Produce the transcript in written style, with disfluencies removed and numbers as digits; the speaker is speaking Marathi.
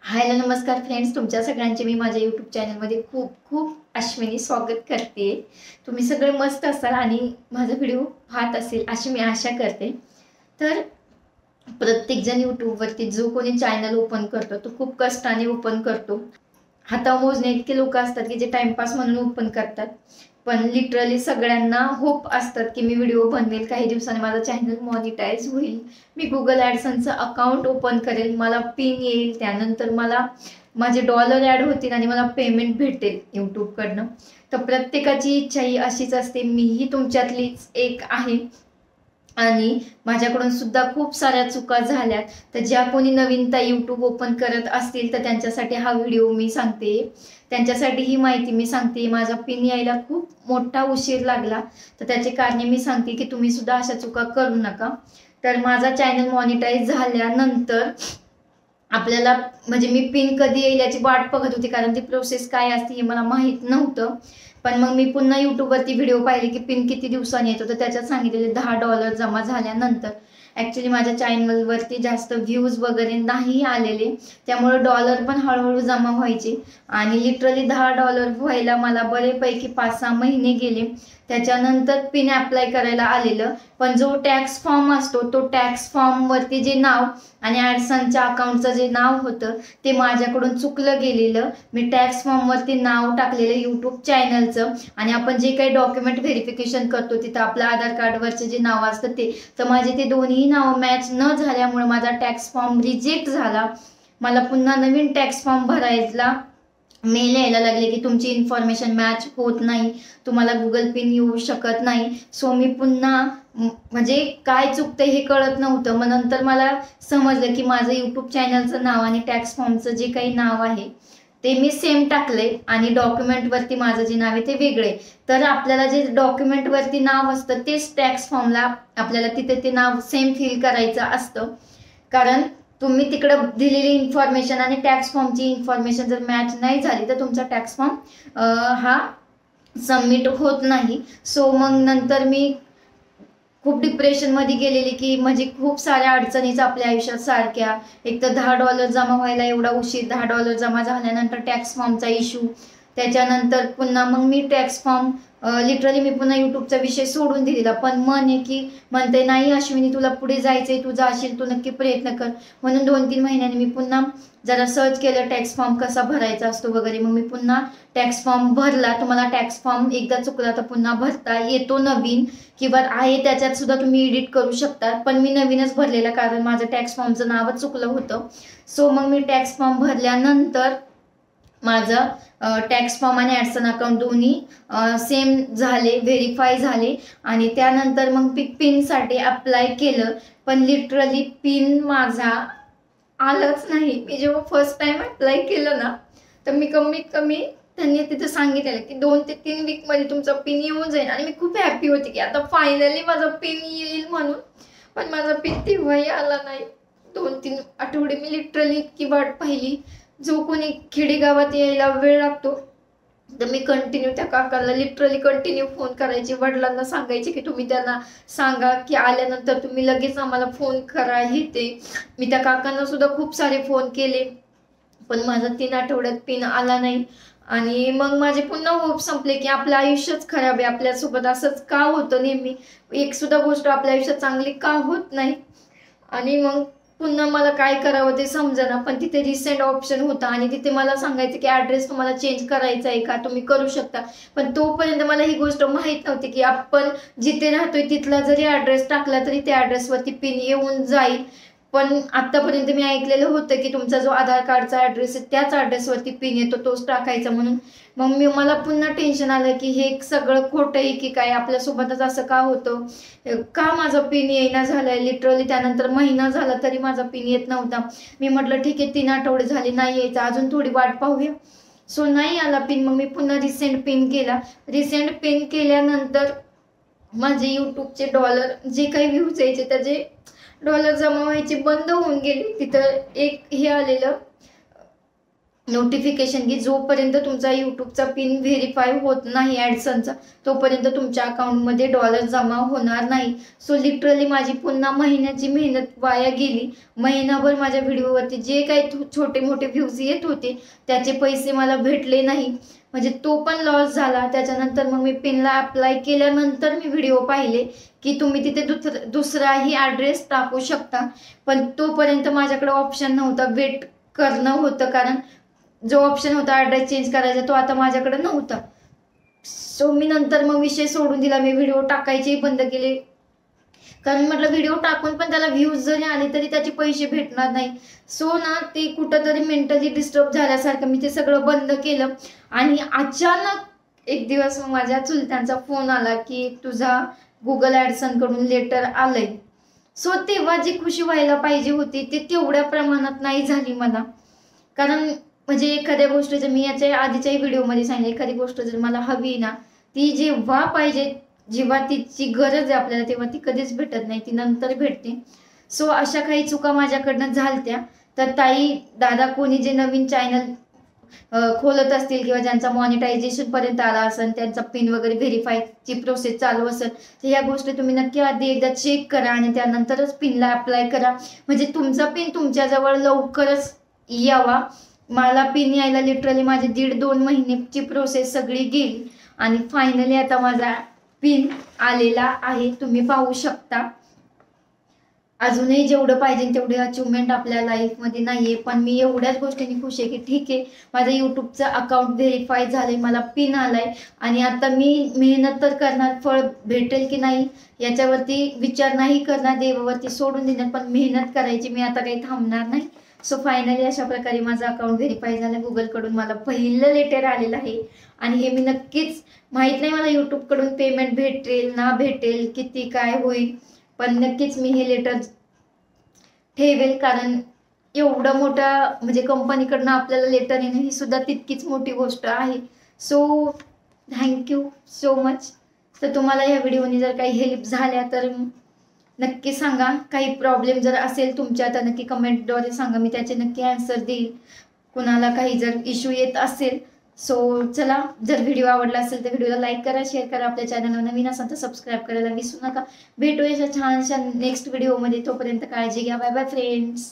हॅलो नमस्कार फ्रेंड्स, तुमच्या सगळ्यांचे मी माझ्या यूट्यूब चॅनलमध्ये खूप खूप अश्विनी स्वागत करते। तुम्ही सगळे मस्त असाल आणि माझा व्हिडिओ पाहत असेल अशी मी आशा करते। तर प्रत्येकजण यूट्यूबवरती जो कोणी चॅनल ओपन करतो तो खूप कष्टाने ओपन करतो। हातावर मोजणे इतके लोक असतात की जे टाइमपास म्हणून ओपन करतात, पण लिटरली सगळ्यांना होप असतात की मी व्हिडिओ बनवेल, काही दिवसांनी माझा चॅनल मॉनिटाईज होईल, मी गुगल ॲडसन्सचं अकाउंट ओपन करेल, मला पिन येईल, त्यानंतर मला माझे डॉलर ॲड होतील आणि मला पेमेंट भेटेल यूट्यूबकडनं। तर प्रत्येकाची इच्छा ही अशीच असते, मीही तुमच्यातलीच एक आहे। आणि माझ्याकडून सुद्धा खूप साऱ्या चुका झाल्यात। तर ज्या कोणी नवीनता यूट्यूब ओपन करत असतील तर त्यांच्यासाठी हा व्हिडिओ मी सांगते, त्यांच्यासाठी ही माहिती मी सांगते। माझा पिन यायला खूप मोठा उशीर लागला, तर त्याचे कारणे मी सांगते की तुम्ही सुद्धा अशा चुका करू नका। तर माझा चॅनल मॉनिटाईज झाल्यानंतर आपल्याला म्हणजे मी पिन कधी येईल याची वाट बघत होती, कारण ती प्रोसेस काय असते हे मला माहीत नव्हतं। पण मग मी पुन्हा यूट्यूबवरती व्हिडिओ पाहिले की पिन किती दिवसांनी येतो, तर त्याच्यात सांगितलेले $10 जमा झाल्यानंतर। ॲक्च्युली माझ्या चॅनलवरती जास्त व्ह्यूज वगैरे नाही आलेले, त्यामुळे डॉलर पण हळूहळू जमा व्हायचे आणि लिटरली $10 व्हायला मला बरेपैकी 5-6 महिने गेले। त्याच्यानंतर पिन अप्लाय करायला आलेलं, पण जो टॅक्स फॉर्म असतो तो टॅक्स फॉर्मवरती जे नाव आणि ॲडसनच्या अकाउंटचं जे नाव होतं ते माझ्याकडून चुकलं गेलेलं। मी टॅक्स फॉर्मवरती नाव टाकलेलं यूट्यूब चॅनलचं, आणि आपण जे काही डॉक्युमेंट व्हेरिफिकेशन करतो तिथं आपलं आधार कार्डवरचं जे नाव असतं ते, तर माझे ते दोन्ही नाव मॅच न झाल्यामुळे माझा टॅक्स फॉर्म रिजेक्ट झाला। मला पुन्हा नवीन टॅक्स फॉर्म भरायला मेल यायला लागले की तुमची इन्फॉर्मेशन मॅच होत नाही, तुम्हाला गुगल पिन येऊ शकत नाही। सो मी पुन्हा म्हणजे काय चुकतं हे कळत नव्हतं। मग नंतर मला समजलं की माझं यूट्यूब चॅनलचं नाव आणि टॅक्स फॉर्मचं जे काही नाव आहे ते मी सेम टाकले आणि डॉक्युमेंटवरती माझं जे नाव आहे ते वेगळे। तर आपल्याला जे डॉक्युमेंटवरती नाव असतं तेच टॅक्स फॉर्मला आपल्याला तिथे ते नाव सेम फिल करायचं असतं, कारण तुम्ही तिकडं दिलेली इन्फॉर्मेशन आणि टॅक्स फॉर्मची इन्फॉर्मेशन जर मॅच नाही झाली तर तुमचा टॅक्स फॉर्म हा सबमिट होत नाही। सो मग नंतर मी खूप डिप्रेशनमध्ये गेलेली की म्हणजे खूप साऱ्या अडचणीच आपल्या आयुष्यात सारख्या, एक तर $10 जमा व्हायला एवढा उशीर, $10 जमा झाल्यानंतर टॅक्स फॉर्मचा इश्यू, त्याच्यानंतर पुन्हा मग मी टॅक्स फॉर्म लिटरली मी पुन्हा यूट्यूबचा विषय सोडून दिलेला। पण मन आहे की म्हणते नाही अश्विनी तुला पुढे जायचंय, तू जाशील, तू नक्की प्रयत्न कर। म्हणून 2-3 महिन्यांनी मी पुन्हा जरा सर्च केलं टॅक्स फॉर्म कसा भरायचा असतो वगैरे, मग मी पुन्हा टॅक्स फॉर्म भरला। तुम्हाला टॅक्स फॉर्म एकदा चुकला तर पुन्हा भरता येतो नवीन, किंवा आहे त्याच्यात सुद्धा तुम्ही एडिट करू शकता, पण मी नवीनच भरलेला कारण माझं टॅक्स फॉर्मचं नावच चुकलं होतं। सो मग मी टॅक्स फॉर्म भरल्यानंतर माझं टॅक्स फॉर्म आणि ॲडसन अकाउंट दोन्ही सेम झाले, व्हेरीफाय झाले आणि त्यानंतर मग पिनसाठी अप्लाय केलं, पण लिटरली पिन माझा आलंच नाही। मी जेव्हा फर्स्ट टाइम अप्लाय केलं ना, तर मी कमीत कमी त्यांनी तिथे सांगितलेलं की 2 ते 3 वीकमध्ये तुमचा पिन येऊन जाईल, आणि मी खूप हॅपी होते की आता फायनली माझा पिन येईल म्हणून। पण माझा पिन तेव्हाही आला नाही। 2-3 आठवडे मी लिटरली इतकी वाट पाहिली। जो कोणी खेडेगावात यायला वेळ लागतो तर मी कंटिन्यू त्या काकांना लिटरली कंटिन्यू फोन करायचे, वडिलांना सांगायचे की तुम्ही त्यांना सांगा की आल्यानंतर तुम्ही लगेच आम्हाला फोन करा हे ते। मी त्या काकांना सुद्धा खूप सारे फोन केले, पण माझा 3 आठवड्यात पिन आला नाही। आणि मग माझे पुन्हा होप संपले की आपलं आयुष्यच खराब आहे, आपल्यासोबत असंच का होतं नेहमी, एक सुद्धा गोष्ट आपल्या आयुष्यात चांगली का होत नाही। आणि मग पुन्हा मला काय करावं ते समजेना, पण तिथे रिसेंट ऑप्शन होता आणि तिथे मला सांगायचं की ॲड्रेस तुम्हाला चेंज करायचा आहे का, तुम्ही करू शकता। पण तोपर्यंत मला ही गोष्ट माहीत नव्हती की आपण जिथे राहतोय तिथला जरी ॲड्रेस टाकला तरी त्या ॲड्रेसवरती पिन येऊन जाईल। पण आतापर्यंत मी ऐकलेलं होतं की तुमचा जो आधार कार्डचा ॲड्रेस आहे त्याच ॲड्रेसवरती पिन येतो, तोच टाकायचा म्हणून। मग मला पुन्हा टेन्शन आलं की हे सगळं खोटं आहे की काय, आपल्यासोबतच असं का होतं, का माझा पिन येईना झालाय। लिटरली त्यानंतर महिना झाला तरी माझा पिन येत नव्हता। मी म्हटलं ठीक आहे 3 आठवडे झाले नाही यायचं, अजून थोडी वाट पाहूया। सो नाही आला पिन, मग मी पुन्हा रिसेंट पिन केला। रिसेंट पिन केल्यानंतर माझे यूट्यूबचे डॉलर जे काही व्ह्यूज यायचे त्याचे डॉलर जमा व्हायचे बंद होऊन गेले। तिथं एक हे आलेलं नोटिफिकेशन की जोपर्यंत तुमचा यूट्यूबचा पिन व्हेरीफाय होत नाही ॲडसनचा, तोपर्यंत तुमच्या अकाउंटमध्ये डॉलर जमा होणार नाही. सो लिटरली माझी पुन्हा महिन्याची मेहनत वाया गेली. महिनाभर माझ्या व्हिडिओवरती जे काही छोटे मोठे व्ह्यूज येत होते त्याचे पैसे मला भेटले नाही, म्हणजे तो पण लॉस झाला. त्याच्यानंतर मग मी पिनला अप्लाय केल्यानंतर मी व्हिडिओ पाहिले की तुम्ही तिथे दुसराही ॲड्रेस टाकू शकता, पण तोपर्यंत माझ्याकडे ऑप्शन नव्हता, वेट करणं होतं, कारण जो ऑप्शन होता ॲड्रेस चेंज करायचा तो आता माझ्याकडे नव्हता. सो मी नंतर मग विषय सोडून दिला. मी व्हिडिओ टाकायचे बंद केले, कारण म्हटलं व्हिडिओ टाकून पण त्याला व्ह्यूज जरी आले तरी त्याचे पैसे भेटणार नाही. सो ना ते कुठंतरी मेंटली डिस्टर्ब झाल्यासारखं मी ते सगळं बंद केलं. आणि अचानक एक दिवस माझ्या चुलत्यांचा फोन आला की तुझा गुगल ॲडसन कडून लेटर आलंय. सो तेव्हा जी खुशी व्हायला पाहिजे होती ती तेवढ्या प्रमाणात नाही झाली मला. कारण म्हणजे एखाद्या गोष्टीचं मी याच्या आधीच्याही व्हिडिओमध्ये सांगितलं, एखादी गोष्ट जर मला हवी ना, ती जेव्हा पाहिजे, जेव्हा तिची गरज आहे आपल्याला, तेव्हा ती कधीच भेटत नाही, ती नंतर भेटते. सो अशा काही चुका माझ्याकडनं झालत्या. तर ताई दादा कोणी जे नवीन चॅनल खोलत असतील किंवा ज्यांचा मॉनिटायझेशन पर्यंत आला असेल, त्यांचा पिन वगैरे व्हेरीफायची प्रोसेस चालू असेल, तर ह्या गोष्टी तुम्ही नक्की आधी एकदा चेक करा आणि त्यानंतरच पिनला अप्लाय करा, म्हणजे तुमचा पिन तुमच्याजवळ लवकरच यावा. मला पिन यायला लिटरली माझी 1.5-2 महिन्याची प्रोसेस सगळी गेली आणि फायनली आता माझा पिन आलेला आहे, तुम्ही पाहू शकता. अजूनही जेवढं पाहिजे तेवढे अचिव्हमेंट आपल्या लाईफमध्ये नाहीये, पण मी एवढ्याच गोष्टींनी खुश आहे की ठीक आहे, माझं यूट्यूबचं अकाउंट व्हेरीफाय झालंय, मला पिन आलाय आणि आता मी मेहनत तर करणार, फळ भेटेल की नाही याच्यावरती विचार नाही करणार, देवावरती सोडून देणार, पण मेहनत करायची, मी आता काही थांबणार नाही. सो फायनली अशा प्रकारे माझं अकाउंट व्हेरीफाय झालं. गुगलकडून मला पहिलं लेटर आलेलं आहे आणि हे मी नक्कीच, माहीत नाही मला यूट्यूबकडून पेमेंट भेटेल ना भेटेल, किती काय होईल, पण नक्कीच मी हे लेटर ठेवेल, कारण एवढं मोठा म्हणजे कंपनीकडनं आपल्याला लेटर येणं ही सुद्धा तितकीच मोठी गोष्ट आहे. So thank you so much. तर तुम्हाला या व्हिडिओने जर काही हेल्प झाल्या तर नक्की सांगा. काही प्रॉब्लेम जर असेल तुमच्या तर नक्की कमेंटद्वारे सांगा, मी त्याचे नक्की आन्सर देईल. कुणाला काही जर इश्यू येत असेल. सो चला, जर व्हिडिओ आवडला असेल तर व्हिडिओला लाईक करा, शेअर करा, आपल्या चॅनलवर नवीन असाल तर सबस्क्राईब करायला विसरू नका. भेटूया अशा छानशा नेक्स्ट व्हिडिओमध्ये. तोपर्यंत काळजी घ्या. Bye bye friends.